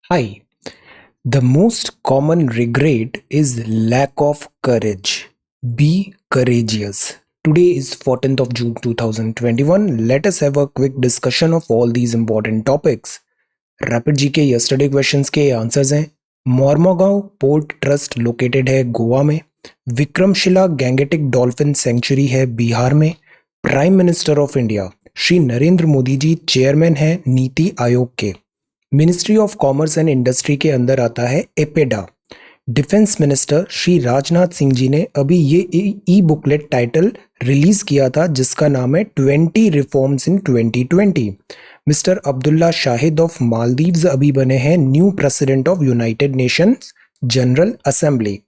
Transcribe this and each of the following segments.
Hi. The most common regret is lack of courage. Be courageous. Today is 14th of June 2021. Let us have a quick discussion of all these important topics. Rapid जी के yesterday questions के answers हैं। मोरमोगांव port trust located है गोवा में। Vikramshila Gangetic dolphin century है बिहार में। Prime minister of India Shri Narendra Modi ji chairman है नीति आयोग के। Ministry of commerce and industry के अंदर आता है APEDA. Defence minister Shri Rajnath Singh ji ने अभी ये ई बुकलेट टाइटल रिलीज किया था जिसका नाम है 20 reforms in 2020। Mister Abdulla Shahid of Maldives अभी बने हैं new president of United Nations general assembly.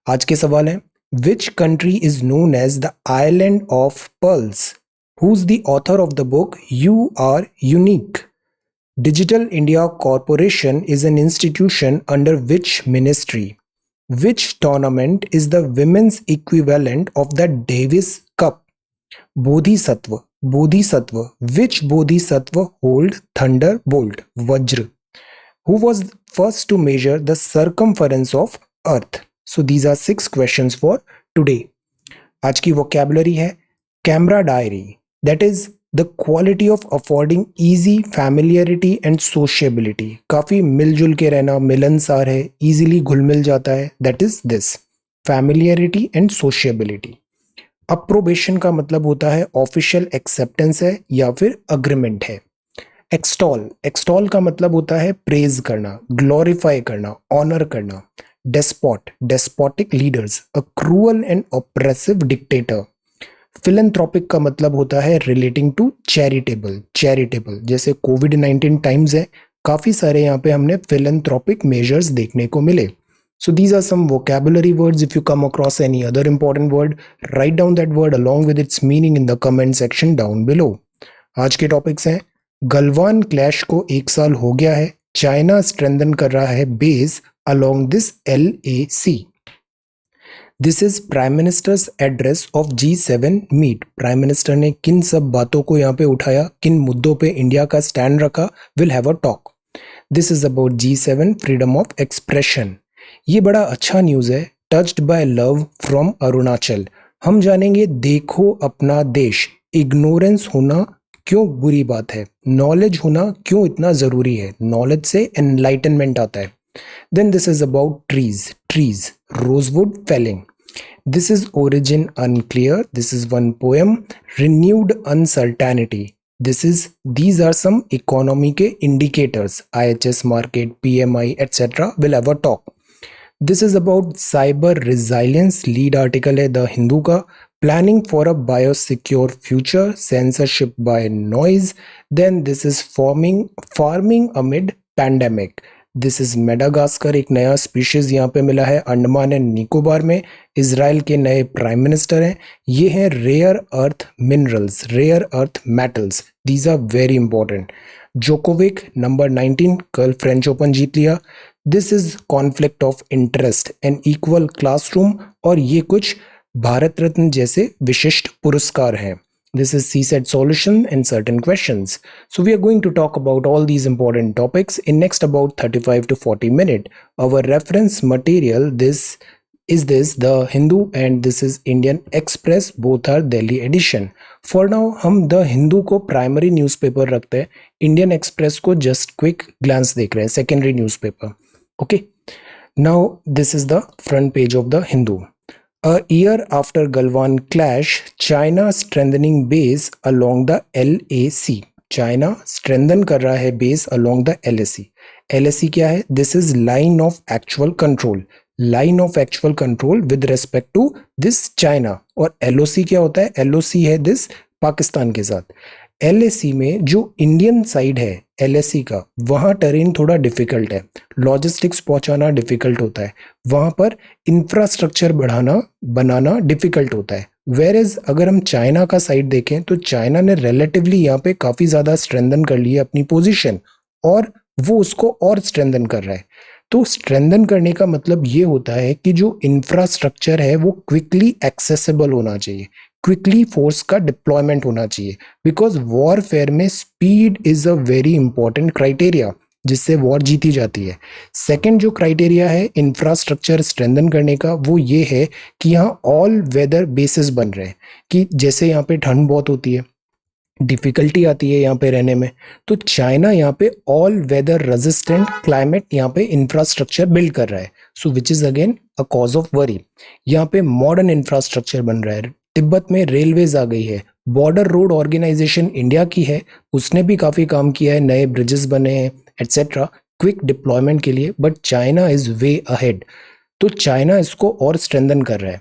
आज के सवाल हैं, which country is known as the island of pearls? Who is the author of the book you are unique? Digital India Corporation is an institution under which ministry? Which tournament is the women's equivalent of the Davis Cup? Bodhisattva. Bodhisattva. Which Bodhisattva hold thunderbolt? Vajra. Who was first to measure the circumference of Earth? So these are 6 questions for today. आज की vocabulary है camera diary, that is the quality of affording easy familiarity and sociability. काफ़ी मिलजुल के रहना, मिलनसार है, easily घुल मिल जाता है, that is this familiarity and sociability. Approbation का मतलब होता है ऑफिशियल एक्सेप्टेंस है या फिर अग्रीमेंट है। एक्सटॉल, एक्सटॉल का मतलब होता है प्रेज करना, ग्लोरीफाई करना, ऑनर करना। Despot, despotic leaders, a cruel and oppressive dictator. Philanthropic का मतलब होता है रिलेटिंग टू चैरिटेबल, चैरिटेबल जैसे कोविड-19 टाइम्स है, काफी सारे यहाँ पे हमने फिलैंथ्रोपिक मेजर्स देखने को मिले। So these are some vocabulary words. If you come across any other important word, write down that word along with its meaning in the comment section down below. आज के टॉपिक्स हैं, Galwan clash को 1 साल हो गया है, चाइना स्ट्रेंथन कर रहा है base along this LAC। This is prime minister's address of G7 meet. Prime minister ने किन सब बातों को यहाँ पे उठाया, किन मुद्दों पे इंडिया का स्टैंड रखा, will have a talk. This is about G7 freedom of expression. ये बड़ा अच्छा न्यूज़ है। Touched bye love from Arunachal. हम जानेंगे देखो अपना देश, इग्नोरेंस होना क्यों बुरी बात है, नॉलेज होना क्यों इतना ज़रूरी है, नॉलेज से एनलाइटनमेंट आता है। Then this is about trees, trees, rosewood felling. This is origin unclear. This is one poem. Renewed uncertainty. These are some economy के indicators. IHS market, PMI, etc. will have a talk. This is about cyber resilience. Lead article है The Hindu का. Planning for a biosecure future. Censorship by noise. Then this is farming amid pandemic. This is Madagascar, एक नया species यहाँ पे मिला है Andaman and Nicobar में। Israel के नए प्राइम मिनिस्टर हैं। ये हैं rare earth minerals, rare earth metals, these are very important. Djokovic number 19 कल फ्रेंच ओपन जीत लिया। This is conflict of interest and equal classroom, और ये कुछ भारत रत्न जैसे विशिष्ट पुरस्कार हैं। This is CSET solution and certain questions. So we are going to talk about all these important topics in next about 35 to 40 minutes. Our reference material this The Hindu and this is Indian Express. Both are Delhi edition. For now हम The Hindu को primary newspaper रखते हैं, Indian Express को just quick glance देख रहे हैं, secondary newspaper. Okay. Now this is the front page of The Hindu. A year after Galwan clash, China strengthening base along the LAC. China strengthen कर रहा है base along the LAC. LAC क्या है? This is line of actual control. Line of actual control with respect to this China. और LOC क्या होता है? LOC है this पाकिस्तान के साथ। LAC में जो इंडियन साइड है LAC का, वहाँ टेरेन थोड़ा डिफिकल्ट है, लॉजिस्टिक्स पहुँचाना डिफिकल्ट होता है, वहाँ पर इंफ्रास्ट्रक्चर बनाना डिफिकल्ट होता है। वेरेज अगर हम चाइना का साइड देखें तो चाइना ने रिलेटिवली यहाँ पे काफ़ी ज़्यादा स्ट्रेंथन कर ली है अपनी पोजीशन, और वो उसको और स्ट्रेंथन कर रहा है। तो स्ट्रेंथन करने का मतलब ये होता है कि जो इंफ्रास्ट्रक्चर है वो क्विकली एक्सेसिबल होना चाहिए, क्विकली फोर्स का डिप्लॉयमेंट होना चाहिए, बिकॉज वॉरफेयर में speed is a very important criteria. जिससे वॉर जीती जाती है। सेकंड जो क्राइटेरिया है इंफ्रास्ट्रक्चर स्ट्रेंथन करने का, वो ये है कि यहाँ ऑल वेदर बेसिस बन रहे हैं, कि जैसे यहाँ पे ठंड बहुत होती है, डिफिकल्टी आती है यहाँ पे रहने में, तो चाइना यहाँ पे ऑल वेदर रेजिस्टेंट क्लाइमेट यहाँ पे इंफ्रास्ट्रक्चर बिल्ड कर रहा है। So which is again a cause of worry. यहाँ पे मॉडर्न इंफ्रास्ट्रक्चर बन रहा है, तिब्बत में रेलवेज आ गई है, बॉर्डर रोड ऑर्गेनाइजेशन इंडिया की है, उसने भी काफी काम किया है, नए ब्रिजेस बने हैं एटसेट्रा क्विक डिप्लॉयमेंट के लिए, but China is way ahead. तो चाइना इसको और स्ट्रेंथन कर रहा है।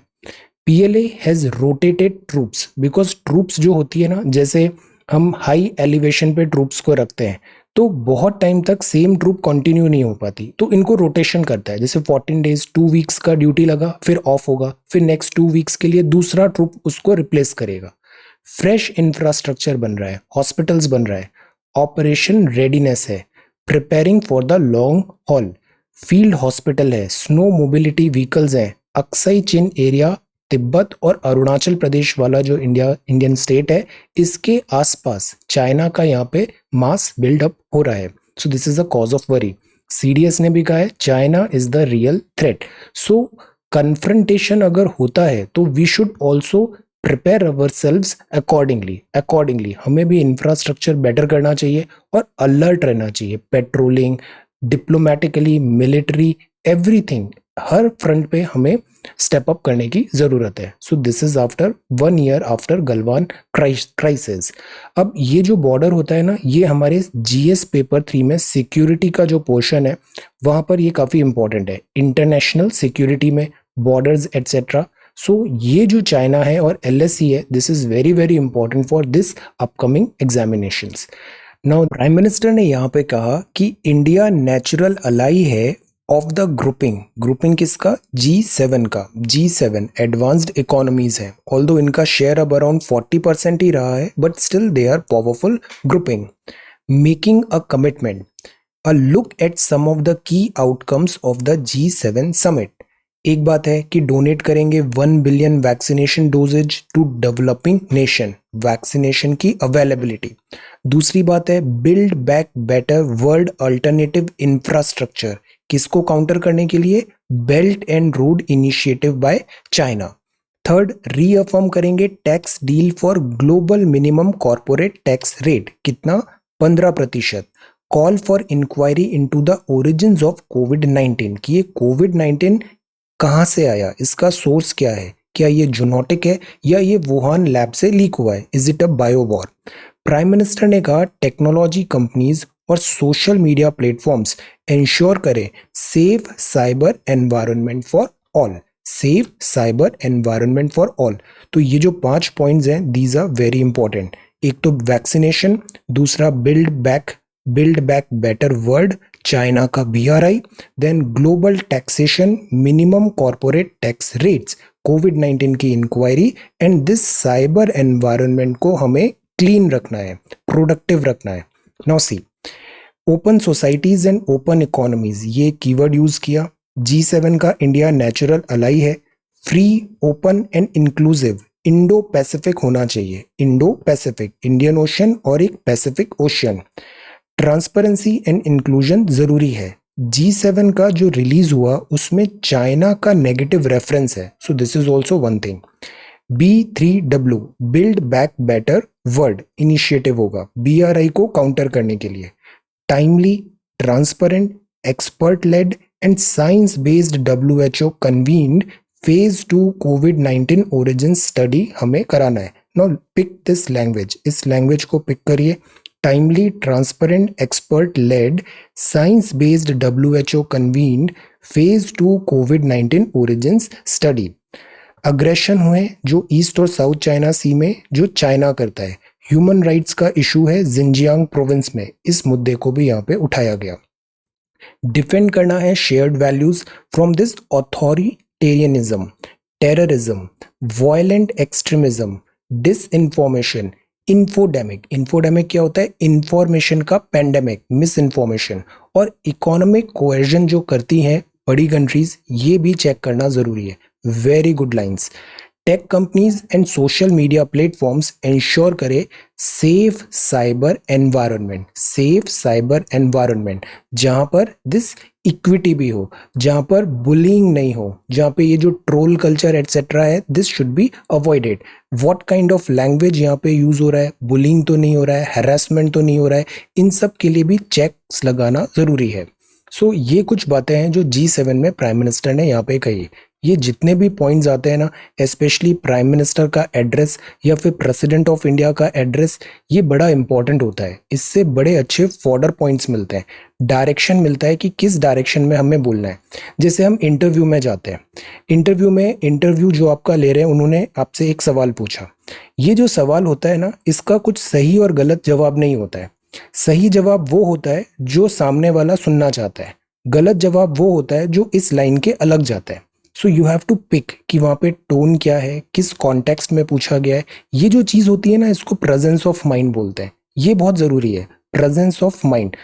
PLA has rotated troops, because troops जो होती है ना, जैसे हम हाई एलिवेशन पे ट्रूप्स को रखते हैं तो बहुत टाइम तक सेम ट्रूप कंटिन्यू नहीं हो पाती, तो इनको रोटेशन करता है। जैसे 14 डेज 2 वीक्स का ड्यूटी लगा, फिर ऑफ होगा, फिर नेक्स्ट 2 वीक्स के लिए दूसरा ट्रूप उसको रिप्लेस करेगा। फ्रेश इंफ्रास्ट्रक्चर बन रहा है, हॉस्पिटल्स बन रहा है, ऑपरेशन रेडीनेस है, preparing for the long haul, field hospital है, स्नो मोबिलिटी व्हीकल्स हैं, अक्साई चिन एरिया तिब्बत और अरुणाचल प्रदेश वाला जो इंडियन स्टेट है, इसके आसपास चाइना का यहाँ पे मास बिल्डअप हो रहा है। So this is a cause of worry. CDS ने भी कहा है China is the real threat. So confrontation अगर होता है तो we should also prepare ourselves accordingly हमें भी इंफ्रास्ट्रक्चर बेटर करना चाहिए और अलर्ट रहना चाहिए, पेट्रोलिंग, डिप्लोमेटिकली, मिलिट्री, एवरीथिंग, हर फ्रंट पे हमें स्टेप अप करने की जरूरत है। So this is after 1 year after Galwan crisis. अब ये जो बॉर्डर होता है ना, ये हमारे GS पेपर 3 में सिक्योरिटी का जो पोर्शन है वहां पर ये काफी इंपॉर्टेंट है, इंटरनेशनल सिक्योरिटी में, बॉर्डर्स एटसेट्रा। सो ये जो चाइना है और LSE है, this is very very important for this upcoming examinations. Now prime minister ने यहाँ पे कहा कि इंडिया नेचुरल अलाई है ऑफ द ग्रुपिंग किसका? G7 का। G7 एडवांस्ड इकोनॉमीज है, ऑल्दो इनका शेयर अब अराउंड 40% ही रहा है, but still they are powerful grouping. Making a commitment, a look at some of the key outcomes of the G7 summit. एक बात है कि डोनेट करेंगे 1 billion vaccination doses to developing nation, vaccination की अवेलेबिलिटी। दूसरी बात है build back better world alternative infrastructure, किसको काउंटर करने के लिए? Belt and road initiative by China. Third, reaffirm करेंगे tax deal for global minimum corporate tax rate, कितना? 15%। Call for inquiry into the origins of कोविड-19, कि ये कोविड-19 कहाँ से आया, इसका सोर्स क्या है, क्या ये जूनोटिक है या ये वुहान लैब से लीक हुआ है, is it a bio war. Prime minister ने कहा टेक्नोलॉजी कंपनीज और सोशल मीडिया प्लेटफॉर्म्स इंश्योर करें safe cyber environment for all, safe cyber environment for all. तो ये जो 5 पॉइंट्स हैं, दीज आर वेरी इंपॉर्टेंट। एक तो वैक्सीनेशन, दूसरा build back better world, China का BRI, then global taxation, minimum corporate tax rates, कोविड-19 की inquiry, and this cyber environment को हमें क्लीन रखना है, प्रोडक्टिव रखना है। Now see, open societies and open economies, ये कीवर्ड यूज किया। G7 का इंडिया नेचुरल अलाई है, free, open and inclusive, Indo Pacific होना चाहिए, इंडो पैसिफिक, इंडियन ओशन और एक Pacific ocean. Transparency and inclusion जरूरी है। G7 का जो रिलीज हुआ उसमें चाइना का नेगेटिव रेफरेंस है, so this is also one thing. B3W build back better world initiative होगा BRI को काउंटर करने के लिए। Timely, transparent, expert led and science based WHO convened phase 2 कोविड-19 ओरिजिन स्टडी हमें कराना है। नाउ पिक दिस लैंग्वेज, इस लैंग्वेज को पिक करिए। Timely, transparent, expert led, science based WHO convened phase 2 कोविड-19 ओरिजिन स्टडी। अग्रेशन हुए जो ईस्ट और साउथ चाइना सी में, जो चाइना करता है। ह्यूमन राइट्स का इशू है जिंजियांग प्रोविंस में, इस मुद्दे को भी यहाँ पे उठाया गया। डिफेंड करना है shared values from this authoritarianism, terrorism, violent extremism, disinformation, infodemic क्या होता है? इंफॉर्मेशन का पेंडेमिक, मिस इन्फॉर्मेशन, और इकोनॉमिक कोएर्जन जो करती हैं बड़ी कंट्रीज, ये भी चेक करना जरूरी है। Very good lines. Tech companies and social media platforms ensure करे सेफ साइबर एनवायरनमेंट जहां पर दिस इक्विटी भी हो, जहां पर बुलिंग नहीं हो, जहां पे ये जो ट्रोल कल्चर एटसेट्रा है this should be avoided. What kind of language यहाँ पे यूज हो रहा है, बुलिंग तो नहीं हो रहा है, हैरेसमेंट तो नहीं हो रहा है, इन सब के लिए भी चेक्स लगाना जरूरी है। सो ये कुछ बातें हैं जो G7 में प्राइम मिनिस्टर ने यहाँ पे कही। ये जितने भी पॉइंट्स आते हैं ना, स्पेशली प्राइम मिनिस्टर का एड्रेस या फिर प्रेसिडेंट ऑफ इंडिया का एड्रेस, ये बड़ा इंपॉर्टेंट होता है। इससे बड़े अच्छे फॉर्डर पॉइंट्स मिलते हैं, डायरेक्शन मिलता है कि किस डायरेक्शन में हमें बोलना है। जैसे हम इंटरव्यू में जाते हैं, इंटरव्यू जो आपका ले रहे हैं, उन्होंने आपसे एक सवाल पूछा। ये जो सवाल होता है ना, इसका कुछ सही और गलत जवाब नहीं होता है। सही जवाब वो होता है जो सामने वाला सुनना चाहता है, गलत जवाब वो होता है जो इस लाइन के अलग जाता है। So you have to pick कि वहाँ पे टोन क्या है, किस कॉन्टेक्स्ट में पूछा गया है। ये जो चीज़ होती है ना, इसको प्रेजेंस ऑफ माइंड बोलते हैं। ये बहुत ज़रूरी है, प्रेजेंस ऑफ माइंड।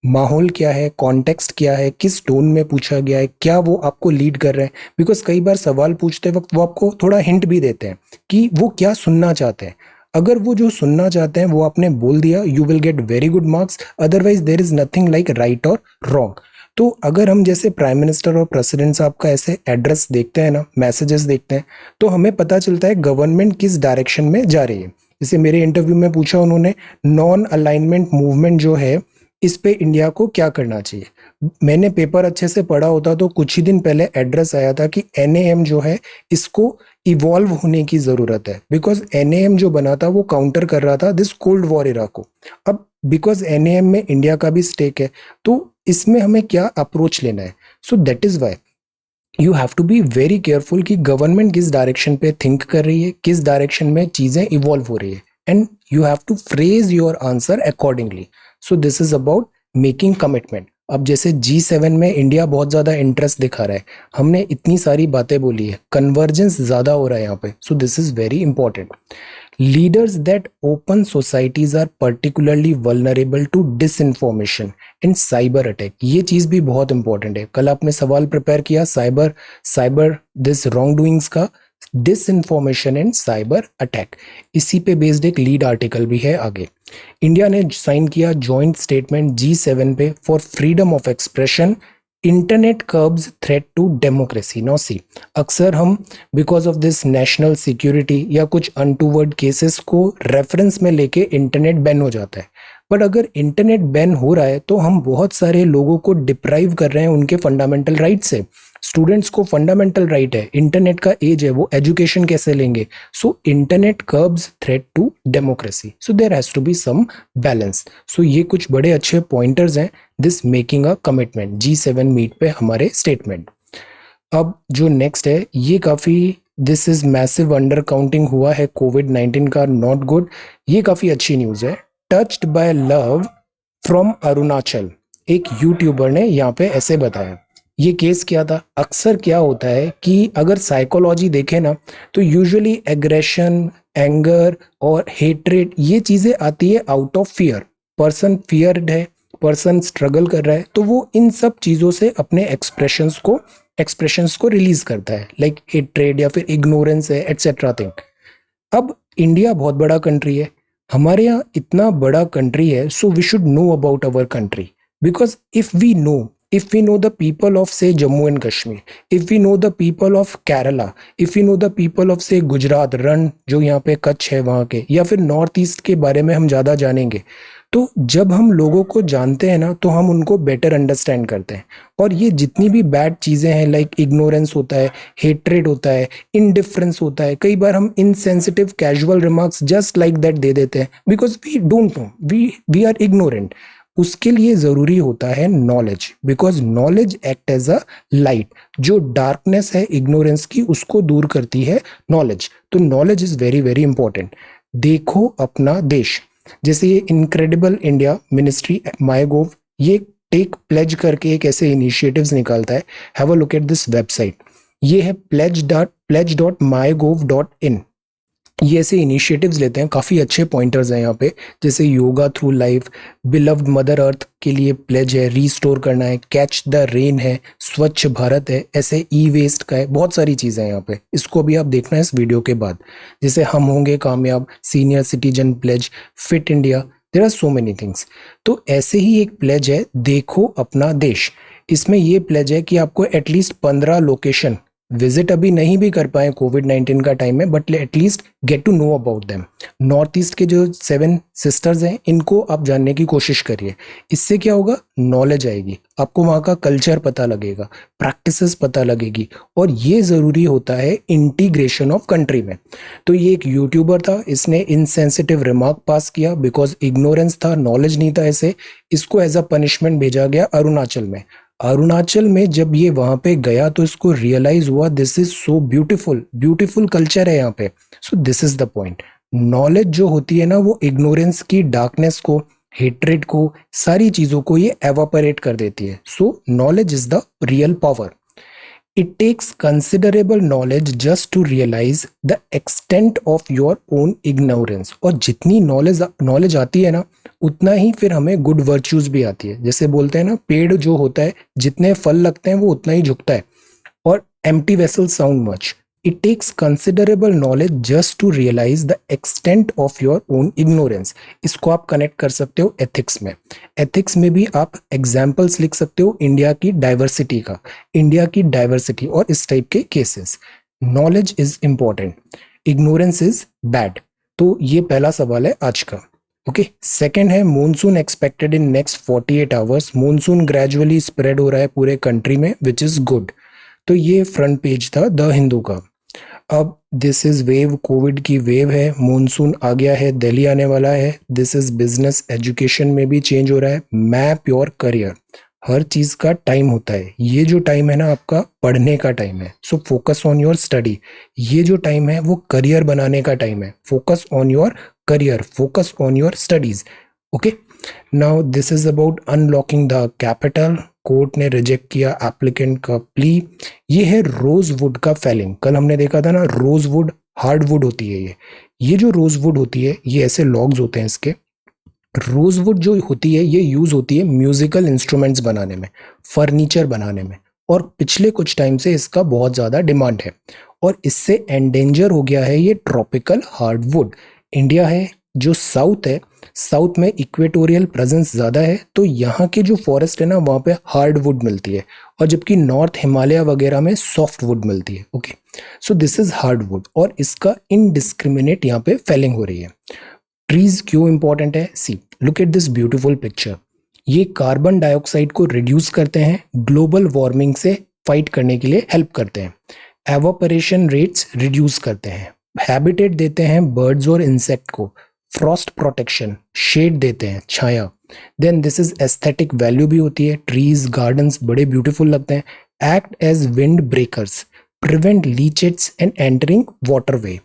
माहौल क्या है, कॉन्टेक्स्ट क्या है, किस टोन में पूछा गया है, क्या वो आपको लीड कर रहे हैं। बिकॉज कई बार सवाल पूछते वक्त वो आपको थोड़ा हिंट भी देते हैं कि वो क्या सुनना चाहते हैं। अगर वो जो सुनना चाहते हैं वो आपने बोल दिया, you will get very good marks, otherwise there is nothing like right और रॉन्ग। तो अगर हम जैसे प्राइम मिनिस्टर और प्रेसिडेंट साहब का ऐसे एड्रेस देखते हैं ना, मैसेजेस देखते हैं, तो हमें पता चलता है गवर्नमेंट किस डायरेक्शन में जा रही है। जैसे मेरे इंटरव्यू में पूछा उन्होंने, नॉन अलाइनमेंट मूवमेंट जो है इस पे इंडिया को क्या करना चाहिए। मैंने पेपर अच्छे से पढ़ा होता तो कुछ ही दिन पहले एड्रेस आया था कि NAM जो है इसको इवॉल्व होने की जरूरत है, बिकॉज NAM जो बना था वो काउंटर कर रहा था दिस कोल्ड वॉर इरा को। अब बिकॉज NAM में इंडिया का भी स्टेक है, तो इसमें हमें क्या अप्रोच लेना है। So that is why you have to be very careful कि गवर्नमेंट किस डायरेक्शन पे थिंक कर रही है, किस डायरेक्शन में चीजें इवॉल्व हो रही है, and you have to phrase your answer accordingly. So this is about making commitment. अब जैसे G7 में इंडिया बहुत ज्यादा इंटरेस्ट दिखा रहा है, हमने इतनी सारी बातें बोली है, कन्वर्जेंस ज्यादा हो रहा है यहाँ पे। So this is very important. Leaders that open societies are particularly vulnerable to disinformation and cyber attack. ये चीज भी बहुत इंपॉर्टेंट है। कल आपने सवाल प्रिपेयर किया cyber cyber this wrong doings का, डिसइंफॉर्मेशन एंड साइबर अटैक, इसी पे बेस्ड एक लीड आर्टिकल भी है आगे। इंडिया ने साइन किया जॉइंट स्टेटमेंट G7 पे for freedom of expression, internet curbs threat to democracy. No see, अक्सर हम because of this national security या कुछ अनटूवर्ड केसेस को रेफरेंस में लेके इंटरनेट बैन हो जाता है। बट अगर इंटरनेट बैन हो रहा है तो हम बहुत सारे लोगों को डिप्राइव कर रहे हैं उनके फंडामेंटल राइट से। स्टूडेंट्स को फंडामेंटल राइट है, इंटरनेट का एज है, वो एजुकेशन कैसे लेंगे। So internet curbs threat to democracy, so there has to be some balance. So ये कुछ बड़े अच्छे पॉइंटर्स हैं this making a commitment G7 meet पे हमारे स्टेटमेंट। अब जो नेक्स्ट है ये काफी, this is massive under counting हुआ है कोविड-19 का, नॉट गुड। ये काफी अच्छी न्यूज है। Touched bye love from Arunachal, एक यूट्यूबर ने यहाँ पे ऐसे बताया। ये केस क्या था, अक्सर क्या होता है कि अगर साइकोलॉजी देखें ना, तो यूजुअली एग्रेशन, एंगर और हेट्रेड ये चीजें आती है out of fear. Person feared है, पर्सन स्ट्रगल कर रहा है, तो वो इन सब चीजों से अपने एक्सप्रेशंस को रिलीज करता है, लाइक हेट्रेड या फिर इग्नोरेंस है एटसेट्रा थिंग। अब इंडिया बहुत बड़ा कंट्री है, हमारे यहाँ इतना बड़ा कंट्री है, so we should know about our country, because if we know the people of say Jammu and Kashmir, if we know the people of Kerala, if we know the people of say Gujarat रण जो यहाँ पे कच्छ है वहाँ के, या फिर north east के बारे में हम ज़्यादा जानेंगे, तो जब हम लोगों को जानते हैं ना तो हम उनको बेटर अंडरस्टैंड करते हैं। और ये जितनी भी बैड चीज़ें हैं, लाइक इग्नोरेंस होता है, हेट्रेड होता है, इनडिफरेंस होता है, कई बार हम insensitive casual remarks just like that दे देते हैं because we don't know, we are ignorant. उसके लिए जरूरी होता है knowledge, because knowledge act as a light. जो डार्कनेस है इग्नोरेंस की, उसको दूर करती है नॉलेज। तो knowledge is very very important. देखो अपना देश, जैसे ये इनक्रेडिबल इंडिया मिनिस्ट्री माईगोव, ये टेक प्लेज करके एक ऐसे इनिशिएटिव्स निकालता है। Have a look at this website, ये है pledge.mygov.in। ये ऐसे इनिशिएटिव्स लेते हैं, काफ़ी अच्छे पॉइंटर्स हैं यहाँ पे, जैसे yoga through life, beloved mother earth के लिए प्लेज है, रीस्टोर करना है, कैच द रेन है, स्वच्छ भारत है, ऐसे ई वेस्ट का है, बहुत सारी चीज़ें हैं यहाँ पे। इसको भी आप देखना है इस वीडियो के बाद। जैसे हम होंगे कामयाब, senior citizen pledge, fit India, there are so many things. तो ऐसे ही एक प्लेज है, देखो अपना देश। इसमें ये प्लेज है कि आपको एटलीस्ट 15 लोकेशन विजिट अभी नहीं भी कर पाए कोविड-19 का टाइम में, but at least get to know about them. North east के जो 7 सिस्टर्स हैं, इनको आप जानने की कोशिश करिए। इससे क्या होगा, नॉलेज आएगी, आपको वहाँ का कल्चर पता लगेगा, प्रैक्टिसेस पता लगेगी, और ये ज़रूरी होता है इंटीग्रेशन ऑफ कंट्री में। तो ये एक यूट्यूबर था, इसने इनसेंसिटिव रिमार्क पास किया बिकॉज इग्नोरेंस था, नॉलेज नहीं था इसे। इसको एज अ पनिशमेंट भेजा गया अरुणाचल में। अरुणाचल में जब ये वहां पे गया तो इसको रियलाइज हुआ this is so beautiful, beautiful culture है यहाँ पे। So this is the point. Knowledge जो होती है ना, वो इग्नोरेंस की डार्कनेस को, हेट्रेड को, सारी चीजों को ये एवापोरेट कर देती है। So knowledge is the real power. It takes considerable knowledge just to realise the extent of your own ignorance. और जितनी नॉलेज आती है ना, उतना ही फिर हमें गुड वर्च्यूज भी आती है। जैसे बोलते हैं ना, पेड़ जो होता है जितने फल लगते हैं वो उतना ही झुकता है, और empty vessel sound much. It takes considerable knowledge just to realise the extent of your own ignorance. इसको आप कनेक्ट कर सकते हो एथिक्स में। एथिक्स में भी आप एग्जाम्पल्स लिख सकते हो इंडिया की डाइवर्सिटी का, इंडिया की डाइवर्सिटी और इस टाइप के cases. Knowledge is important, ignorance is bad. तो ये पहला सवाल है आज का। ओके, सेकेंड है monsoon expected in next 48 hours. Monsoon gradually spread हो रहा है पूरे कंट्री में, विच इज गुड। तो ये फ्रंट पेज था द हिंदू का। अब दिस इज वेव, कोविड की वेव है, मॉनसून आ गया है, दिल्ली आने वाला है। दिस इज बिजनेस, एजुकेशन में भी चेंज हो रहा है। मैप योर करियर, हर चीज का टाइम होता है। ये जो टाइम है ना, आपका पढ़ने का टाइम है, so focus on your study. ये जो टाइम है वो करियर बनाने का टाइम है, focus on your career, focus on your studies. Okay, now this is about unlocking the capital. Court ने रिजेक्ट किया एप्लीकेंट का प्ली। ये है रोजवुड का फेलिंग। कल हमने देखा था ना, रोजवुड हार्डवुड होती है ये जो रोजवुड होती है, ये ऐसे लॉग्स होते हैं इसके। रोजवुड जो होती है ये यूज होती है म्यूजिकल इंस्ट्रूमेंट्स बनाने में, फर्नीचर बनाने में, और पिछले कुछ टाइम से इसका बहुत ज्यादा डिमांड है, और इससे एंडेंजर हो गया है ये ट्रॉपिकल हार्डवुड। इंडिया है जो साउथ है, साउथ में इक्वेटोरियल प्रेजेंस ज़्यादा है, तो यहाँ के जो फॉरेस्ट है ना, वहाँ पे हार्डवुड मिलती है, और जबकि नॉर्थ हिमालय वगैरह में सॉफ्ट वुड मिलती है। Okay, so this is hardwood, और इसका इनडिस्क्रिमिनेट यहाँ पे फेलिंग हो रही है। ट्रीज क्यों इंपॉर्टेंट है? See, look at this beautiful picture. ये कार्बन डाइऑक्साइड को रिड्यूस करते हैं, ग्लोबल वार्मिंग से फाइट करने के लिए हेल्प करते हैं, एवापोरेशन रेट्स रिड्यूस करते हैं, हैबिटेट देते हैं बर्ड्स और इंसेक्ट को, फ्रॉस्ट प्रोटेक्शन, शेड देते हैं, छाया। Then this is aesthetic value भी होती है, ट्रीज गार्डन्स बड़े ब्यूटीफुल लगते हैं। Act as wind breakers, prevent leachates and entering waterway.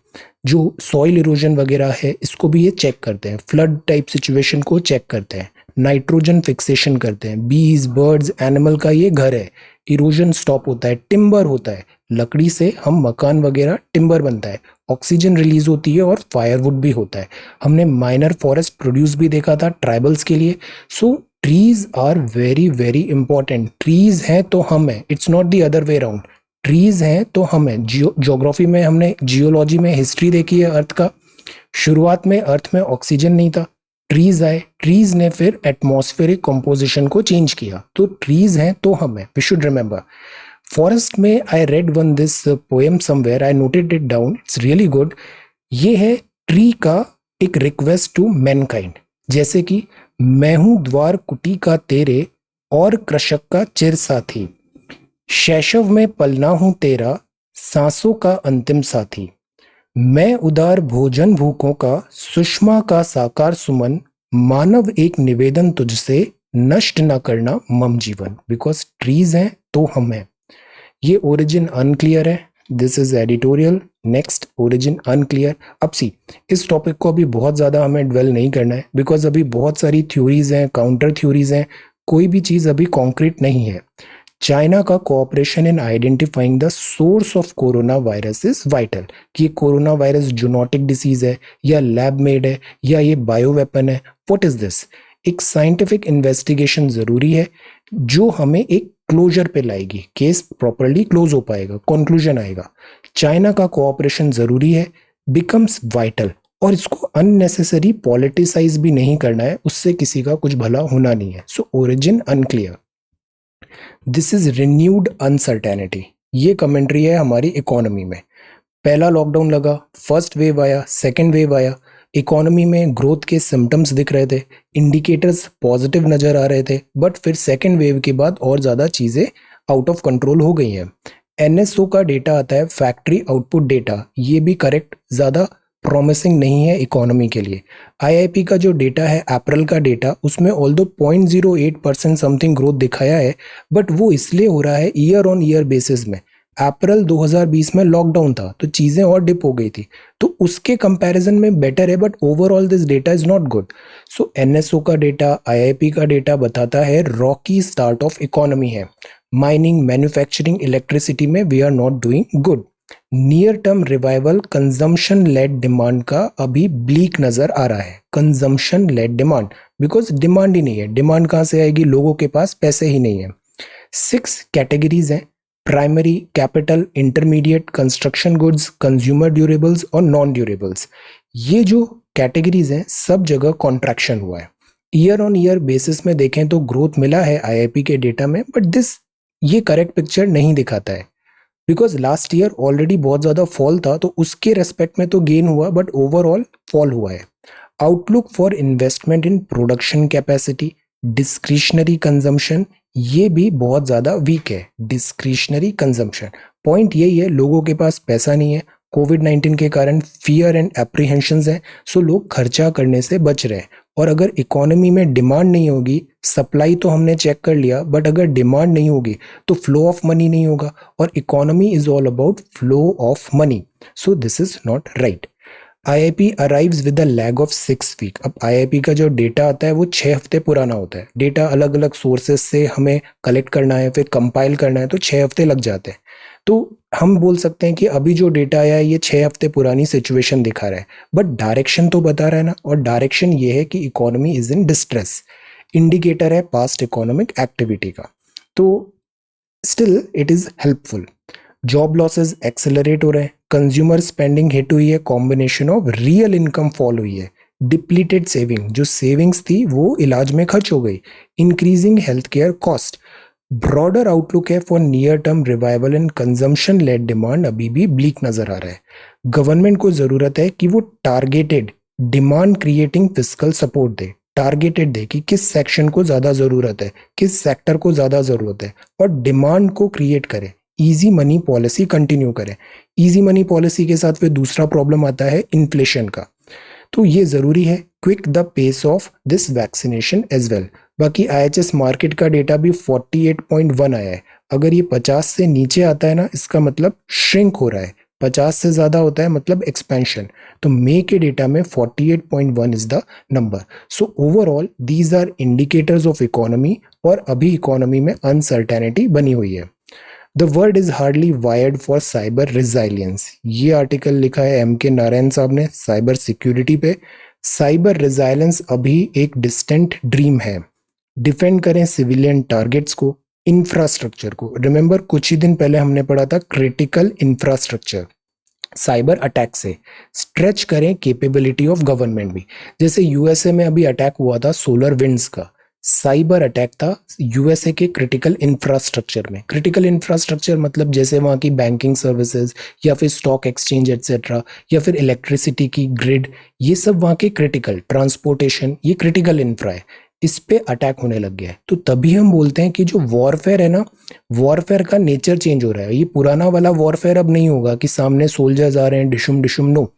जो सॉइल इरोजन वगैरह है, इसको भी ये चेक करते हैं, फ्लड टाइप सिचुएशन को चेक करते हैं, नाइट्रोजन फिक्सेशन करते हैं। बीज, बर्ड्स, एनिमल का ये घर है, इरोजन स्टॉप होता है, टिम्बर होता है, लकड़ी से हम मकान वगैरह, टिम्बर बनता है, ऑक्सीजन रिलीज होती है, और फायरवुड भी होता है। हमने माइनर फॉरेस्ट प्रोड्यूस भी देखा था ट्राइबल्स के लिए। So trees are very very important. Trees हैं तो हम हैं, it's not the other way around. Trees हैं तो हम हैं। ज्योग्राफी में हमने, जियोलॉजी में हिस्ट्री देखी है अर्थ का। शुरुआत में अर्थ में ऑक्सीजन नहीं था, ट्रीज आए, ट्रीज ने फिर एटमॉस्फेरिक कंपोजिशन को चेंज किया। तो ट्रीज हैं तो हम हैं, वी शुड रिमेंबर। फॉरेस्ट में I read one this poem somewhere, I noted it down, it's really good. ये है ट्री का एक रिक्वेस्ट टू मैनकाइंड, जैसे कि मैं हूं द्वार कुटी का तेरे, और कृषक का चिर साथी, शैशव में पलना हूं तेरा, सांसों का अंतिम साथी, मैं उदार भोजन भूखों का, सुषमा का साकार सुमन, मानव एक निवेदन तुझसे, नष्ट न करना मम जीवन। बिकॉज ट्रीज हैं तो हम हैं। ये ओरिजिन अनक्लियर है, this is editorial. Next, origin unclear. अब सी, इस टॉपिक को अभी बहुत ज़्यादा हमें ड्वेल नहीं करना है, बिकॉज अभी बहुत सारी थ्योरीज हैं, काउंटर थ्योरीज हैं, कोई भी चीज़ अभी कॉन्क्रीट नहीं है। चाइना का cooperation in identifying the source of corona virus is vital, कि ये कोरोना वायरस जूनोटिक डिसीज है या लैब मेड है या ये बायो वेपन है, व्हाट इज दिस। एक साइंटिफिक इन्वेस्टिगेशन जरूरी है जो हमें एक क्लोजर पे लाएगी, केस प्रॉपरली क्लोज हो पाएगा, कंक्लूजन आएगा। चाइना का कोऑपरेशन जरूरी है, बिकम्स वाइटल, और इसको अननेसेसरी पॉलिटिसाइज भी नहीं करना है, उससे किसी का कुछ भला होना नहीं है। So origin unclear, this is renewed uncertainty. ये कमेंट्री है हमारी इकोनॉमी में। पहला लॉकडाउन लगा, फर्स्ट वेव आया, सेकेंड वेव आया, इकोनॉमी में ग्रोथ के सिम्टम्स दिख रहे थे, इंडिकेटर्स पॉजिटिव नजर आ रहे थे, बट फिर सेकेंड वेव के बाद और ज़्यादा चीज़ें आउट ऑफ कंट्रोल हो गई हैं। एनएसओ का डेटा आता है, फैक्ट्री आउटपुट डेटा, ये भी करेक्ट ज़्यादा प्रॉमिसिंग नहीं है इकोनॉमी के लिए। आईआईपी का जो डेटा है, अप्रैल का डेटा, उसमें ऑल्दो 0.08% समथिंग ग्रोथ दिखाया है, बट वो इसलिए हो रहा है ईयर ऑन ईयर बेसिस में। अप्रैल 2020 में लॉकडाउन था तो चीज़ें और डिप हो गई थी, तो उसके कंपैरिजन में बेटर है, but overall this data is not good. So NSO का डेटा, आईआईपी का डेटा बताता है रॉकी स्टार्ट ऑफ इकोनॉमी है। माइनिंग, मैन्युफैक्चरिंग, इलेक्ट्रिसिटी में we are not doing good. Near term revival consumption led demand का अभी bleak नजर आ रहा है। Consumption led demand, because demand ही नहीं है, डिमांड कहाँ से आएगी, लोगों के पास पैसे ही नहीं है। 6 कैटेगरीज हैं, primary, capital, intermediate, construction goods, consumer durables और नॉन ड्यूरेबल्स। ये जो कैटेगरीज हैं सब जगह कॉन्ट्रैक्शन हुआ है। ईयर ऑन ईयर बेसिस में देखें तो ग्रोथ मिला है आईआईपी के डेटा में, बट ये करेक्ट पिक्चर नहीं दिखाता है, बिकॉज लास्ट ईयर ऑलरेडी बहुत ज़्यादा फॉल था, तो उसके रेस्पेक्ट में तो गेन हुआ, बट ओवरऑल फॉल हुआ है। Outlook for investment in production capacity, discretionary consumption, ये भी बहुत ज़्यादा वीक है। डिस्क्रिशनरी कंजम्पशन, पॉइंट यही है, लोगों के पास पैसा नहीं है, कोविड-19 के कारण फियर एंड एप्रीहेंशंस हैं, सो लोग खर्चा करने से बच रहे हैं। और अगर इकोनॉमी में डिमांड नहीं होगी, सप्लाई तो हमने चेक कर लिया, बट अगर डिमांड नहीं होगी तो फ्लो ऑफ मनी नहीं होगा, और economy is all about flow of money, so this is not right. IIP arrives with a lag of 6 week. अब आईआईपी का जो डेटा आता है वो 6 हफ्ते पुराना होता है। डेटा अलग अलग सोर्सेस से हमें कलेक्ट करना है, फिर कंपाइल करना है, तो 6 हफ्ते लग जाते हैं। तो हम बोल सकते हैं कि अभी जो डेटा आया है ये 6 हफ्ते पुरानी सिचुएशन दिखा रहा है, बट डायरेक्शन तो बता रहा है ना, और डायरेक्शन ये है कि economy is in distress. Indicator है पास्ट इकोनॉमिक एक्टिविटी का, तो still it is helpful. Job losses accelerate हो रहे हैं, कंज्यूमर स्पेंडिंग हिट हुई है, combination of real income fall हुई है, डिप्लीटेड सेविंग, जो सेविंग्स थी वो इलाज में खर्च हो गई, increasing health care cost. Broader outlook है for near term revival and consumption led demand अभी भी ब्लीक नजर आ रहा है। गवर्नमेंट को जरूरत है कि वो targeted demand creating fiscal support दे, टारगेटेड दे कि किस सेक्शन को ज्यादा जरूरत है, किस सेक्टर को ज्यादा जरूरत है, और डिमांड को क्रिएट करे। इजी मनी पॉलिसी कंटिन्यू करें। इजी मनी पॉलिसी के साथ फिर दूसरा प्रॉब्लम आता है इन्फ्लेशन का, तो ये जरूरी है quick the pace of this vaccination as well. बाकी आईएचएस मार्केट का डेटा भी 48.1 आया है। अगर ये 50 से नीचे आता है ना, इसका मतलब श्रिंक हो रहा है, 50 से ज्यादा होता है मतलब एक्सपेंशन। तो मई के डेटा में 48.1 is the number. So overall these are indicators of economy, और अभी इकोनॉमी में अनसर्टेनिटी बनी हुई है। The world is hardly wired for cyber resilience. ये आर्टिकल लिखा है एम.के. नारायण साहब ने साइबर सिक्योरिटी पे। साइबर रिजाइलेंस अभी एक डिस्टेंट ड्रीम है। डिफेंड करें सिविलियन टारगेट्स को, इंफ्रास्ट्रक्चर को। रिमेंबर कुछ ही दिन पहले हमने पढ़ा था क्रिटिकल इंफ्रास्ट्रक्चर। साइबर अटैक से स्ट्रेच करें कैपेबिलिटी ऑफ गवर्नमेंट भी। जैसे यूएसए में अभी अटैक हुआ था सोलर विंड्स का, साइबर अटैक था यूएसए के क्रिटिकल इंफ्रास्ट्रक्चर में। क्रिटिकल इंफ्रास्ट्रक्चर मतलब जैसे वहाँ की बैंकिंग सर्विसेज या फिर स्टॉक एक्सचेंज एटसेट्रा, या फिर इलेक्ट्रिसिटी की ग्रिड, ये सब वहाँ के क्रिटिकल, ट्रांसपोर्टेशन, ये क्रिटिकल इंफ्रा है। इस पे अटैक होने लग गया है, तो तभी हम बोलते हैं कि जो वॉरफेयर है ना, वॉरफेयर का नेचर चेंज हो रहा है। ये पुराना वाला वॉरफेयर अब नहीं होगा कि सामने सोल्जर्स आ रहे हैं डिशुम डिशुम, नो।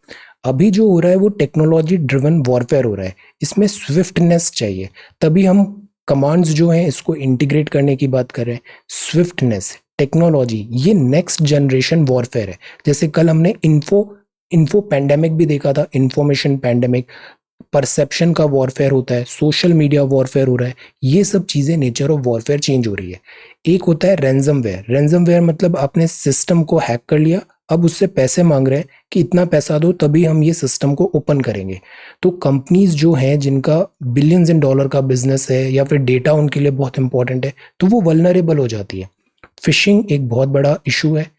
अभी जो हो रहा है वो टेक्नोलॉजी ड्रिवन वॉरफेयर हो रहा है। इसमें स्विफ्टनेस चाहिए, तभी हम कमांड्स जो हैं इसको इंटीग्रेट करने की बात कर रहे हैं। स्विफ्टनेस, टेक्नोलॉजी, ये नेक्स्ट जनरेशन वॉरफेयर है। जैसे कल हमने इन्फो पैंडेमिक भी देखा था, इंफॉर्मेशन पैंडेमिक। परसेप्शन का वॉरफेयर होता है, सोशल मीडिया वॉरफेयर हो रहा है, ये सब चीज़ें नेचर ऑफ वॉरफेयर चेंज हो रही है। एक होता है रैंसमवेयर। रैंसमवेयर मतलब आपने सिस्टम को हैक कर लिया, अब उससे पैसे मांग रहे हैं कि इतना पैसा दो तभी हम ये सिस्टम को ओपन करेंगे। तो कंपनीज जो हैं जिनका बिलियंस इन डॉलर का बिजनेस है या फिर डेटा उनके लिए बहुत इंपॉर्टेंट है, तो वो वल्नरेबल हो जाती है। फिशिंग एक बहुत बड़ा इशू है।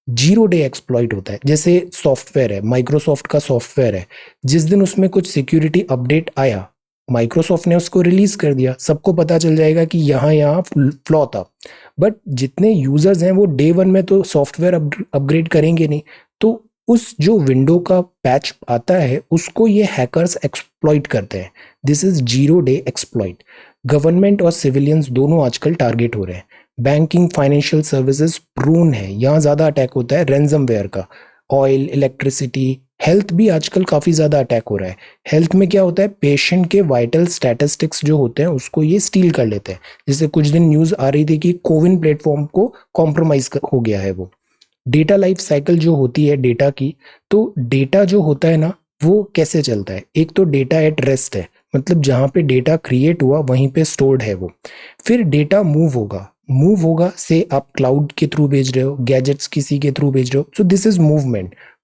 जीरो डे एक्सप्लॉइट होता है। जैसे सॉफ्टवेयर है, माइक्रोसॉफ्ट का सॉफ्टवेयर है, जिस दिन उसमें कुछ सिक्योरिटी अपडेट आया, माइक्रोसॉफ्ट ने उसको रिलीज कर दिया, सबको पता चल जाएगा कि यहाँ यहाँ फ्लॉ था। बट जितने यूजर्स हैं वो डे वन में तो सॉफ्टवेयर अपग्रेड करेंगे नहीं, तो उस जो विंडो का पैच आता है उसको ये हैकर्स एक्सप्लॉइट करते हैं। This is zero day exploit. Government और सिविलियंस दोनों आजकल टारगेट हो रहे हैं। बैंकिंग फाइनेंशियल सर्विसेज प्रून है, यहाँ ज्यादा अटैक होता है रैंसमवेयर का। ऑयल, इलेक्ट्रिसिटी, हेल्थ भी आजकल काफी ज्यादा अटैक हो रहा है। हेल्थ में क्या होता है, पेशेंट के वाइटल स्टैटिस्टिक्स जो होते हैं उसको ये स्टील कर लेते हैं। जैसे कुछ दिन न्यूज आ रही थी कि कोविन प्लेटफॉर्म को कॉम्प्रोमाइज हो गया है वो। डेटा लाइफ साइकिल जो होती है डेटा की, तो डेटा जो होता है ना वो कैसे चलता है। एक तो डेटा एट रेस्ट है, मतलब जहां पे डेटा क्रिएट हुआ वहीं पे स्टोर्ड है वो। फिर डेटा मूव होगा से आप क्लाउड के थ्रू भेज रहे हो, गैजेट्स किसी के थ्रू भेज रहे हो, सो this is